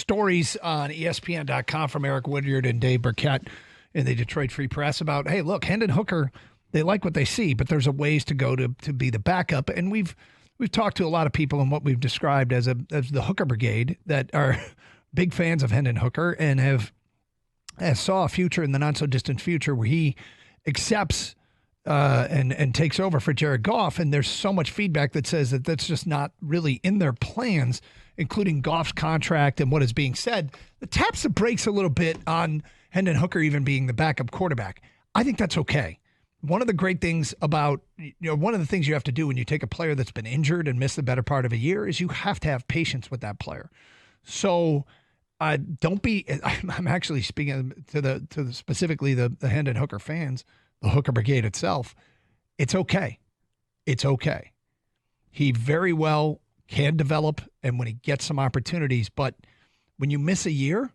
stories on ESPN.com from Eric Woodyard and Dave Burkett in the Detroit Free Press about, hey, look, Hendon Hooker, they like what they see, but there's a ways to go to be the backup. And we've talked to a lot of people in what we've described as the Hooker Brigade that are big fans of Hendon Hooker and have saw a future in the not so distant future where he accepts and takes over for Jared Goff. And there's so much feedback that says that that's just not really in their plans, including Goff's contract and what is being said. That taps the brakes a little bit on Hendon Hooker even being the backup quarterback. I think that's okay. One of the great things about, one of the things you have to do when you take a player that's been injured and missed the better part of a year is you have to have patience with that player. So don't be, I'm actually speaking to the specifically the Hendon Hooker fans, the Hooker Brigade itself. It's okay. It's okay. He very well can develop and when he gets some opportunities, but when you miss a year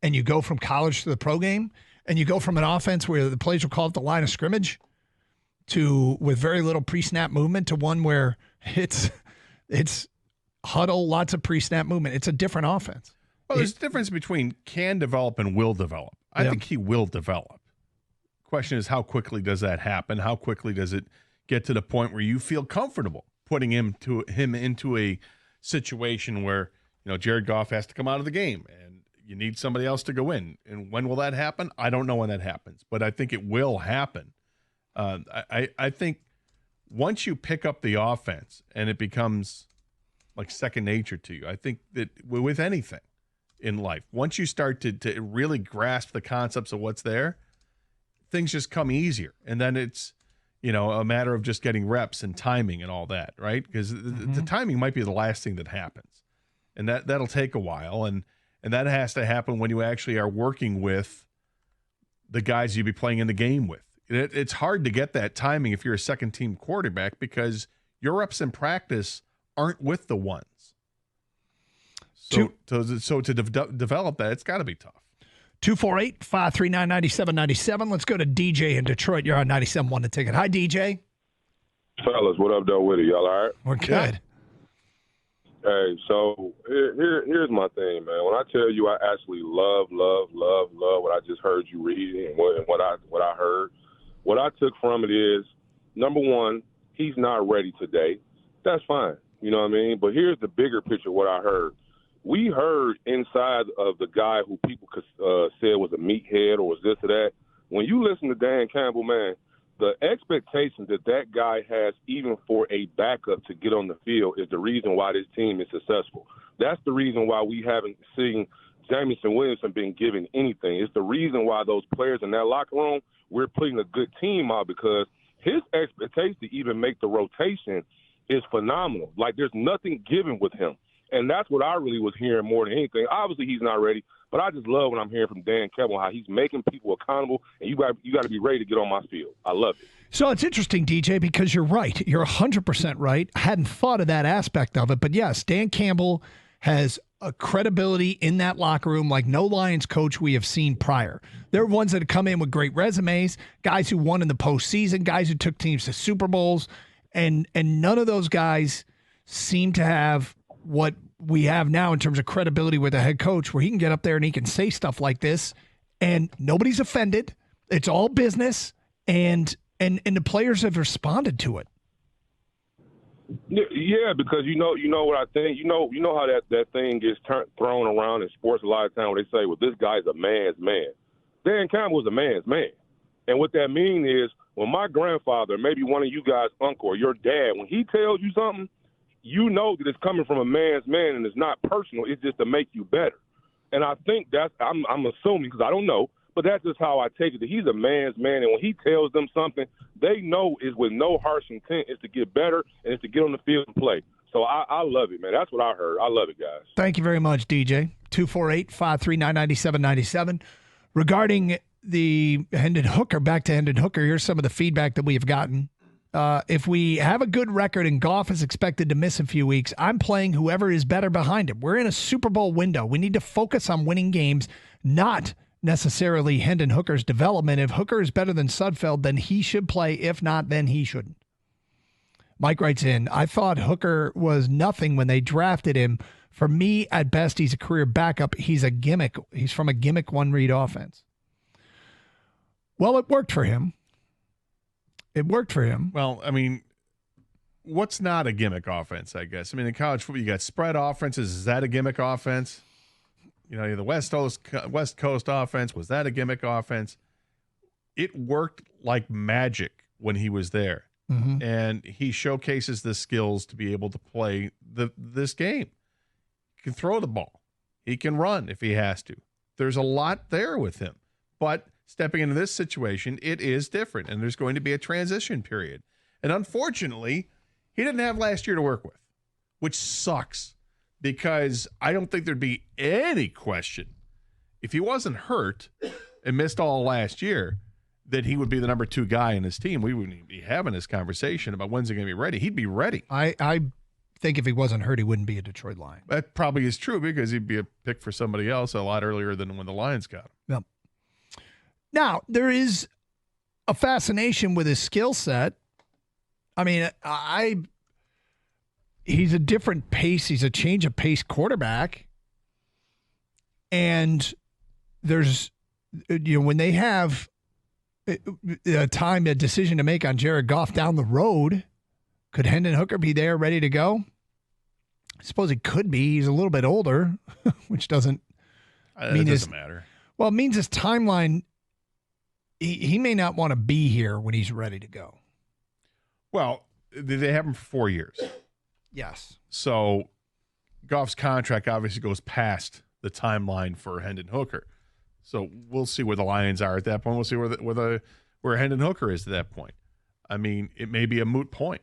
and you go from college to the pro game and you go from an offense where the plays will call it the line of scrimmage to with very little pre-snap movement to one where it's huddle, lots of pre-snap movement. It's a different offense. Well, there's a difference between can develop and will develop. I think he will develop. Question is, how quickly does that happen? How quickly does it get to the point where you feel comfortable putting him into a situation where, Jared Goff has to come out of the game and you need somebody else to go in. And when will that happen? I don't know when that happens, but I think it will happen. I think once you pick up the offense and it becomes like second nature to you, I think that with anything in life, once you start to really grasp the concepts of what's there, things just come easier. And then it's, a matter of just getting reps and timing and all that, right? Because the timing might be the last thing that happens. And that'll take a while. And that has to happen when you actually are working with the guys you'll be playing in the game with. It's hard to get that timing if you're a second-team quarterback because your reps in practice aren't with the ones. So to develop that, it's got to be tough. 248-539-9797. Let's go to DJ in Detroit. You're on 97.1 The Ticket. Hi, DJ. Fellas, what up, though, with it? Y'all all right? We're good. Yeah. Hey, so here's my thing, man. When I tell you I actually love what I just heard you read and what I heard, what I took from it is, number one, he's not ready today. That's fine. You know what I mean? But here's the bigger picture of what I heard. We heard inside of the guy who people could say was a meathead or was this or that. When you listen to Dan Campbell, man, the expectation that guy has even for a backup to get on the field is the reason why this team is successful. That's the reason why we haven't seen Jamison Williamson being given anything. It's the reason why those players in that locker room, we're putting a good team out because his expectation to even make the rotation is phenomenal. Like, there's nothing given with him. And that's what I really was hearing more than anything. Obviously, he's not ready, but I just love when I'm hearing from Dan Campbell how he's making people accountable, and you got to be ready to get on my field. I love it. So it's interesting, DJ, because you're right. You're 100% right. I hadn't thought of that aspect of it. But, yes, Dan Campbell has a credibility in that locker room like no Lions coach we have seen prior. There are ones that have come in with great resumes, guys who won in the postseason, guys who took teams to Super Bowls, and none of those guys seem to have what we have now in terms of credibility with a head coach where he can get up there and he can say stuff like this and nobody's offended. It's all business and the players have responded to it. Yeah, because you know what I think. You know how that thing gets thrown around in sports a lot of times where they say, well, this guy's a man's man. Dan Campbell was a man's man. And what that means is when my grandfather, maybe one of you guys' uncle or your dad, when he tells you something, you know that it's coming from a man's man and it's not personal. It's just to make you better. And I think that's – I'm assuming because I don't know, but that's just how I take it, that he's a man's man. And when he tells them something, they know is with no harsh intent. It's to get better and it's to get on the field and play. So I love it, man. That's what I heard. I love it, guys. Thank you very much, DJ. 248-539-9797. Regarding the Hendon Hooker, back to Hendon Hooker, here's some of the feedback that we have gotten. If we have a good record and Goff is expected to miss a few weeks, I'm playing whoever is better behind him. We're in a Super Bowl window. We need to focus on winning games, not necessarily Hendon Hooker's development. If Hooker is better than Sudfeld, then he should play. If not, then he shouldn't. Mike writes in, I thought Hooker was nothing when they drafted him For me, at best, he's a career backup. He's a gimmick. He's from a gimmick one-read offense. Well, it worked for him. Well, I mean, what's not a gimmick offense, I guess? I mean, in college football, you got spread offenses. Is that a gimmick offense? You know, the West Coast offense, was that a gimmick offense? It worked like magic when he was there. Mm-hmm. And he showcases the skills to be able to play this game. He can throw the ball. He can run if he has to. There's a lot there with him. But stepping into this situation, it is different, and there's going to be a transition period. And unfortunately, he didn't have last year to work with, which sucks because I don't think there'd be any question if he wasn't hurt and missed all last year that he would be the number 2 guy in his team. We wouldn't be having this conversation about when's he going to be ready. He'd be ready. I think if he wasn't hurt, he wouldn't be a Detroit Lion. That probably is true because he'd be a pick for somebody else a lot earlier than when the Lions got him. Yep. Now, there is a fascination with his skill set. I mean, he's a different pace. He's a change of pace quarterback. And there's, when they have a decision to make on Jared Goff down the road, could Hendon Hooker be there ready to go? I suppose he could be. He's a little bit older, which doesn't mean it doesn't matter. Well, it means his timeline, he may not want to be here when he's ready to go. Well, they have him for 4 years. Yes. So Goff's contract obviously goes past the timeline for Hendon Hooker. So we'll see where the Lions are at that point. We'll see where Hendon Hooker is at that point. I mean, it may be a moot point.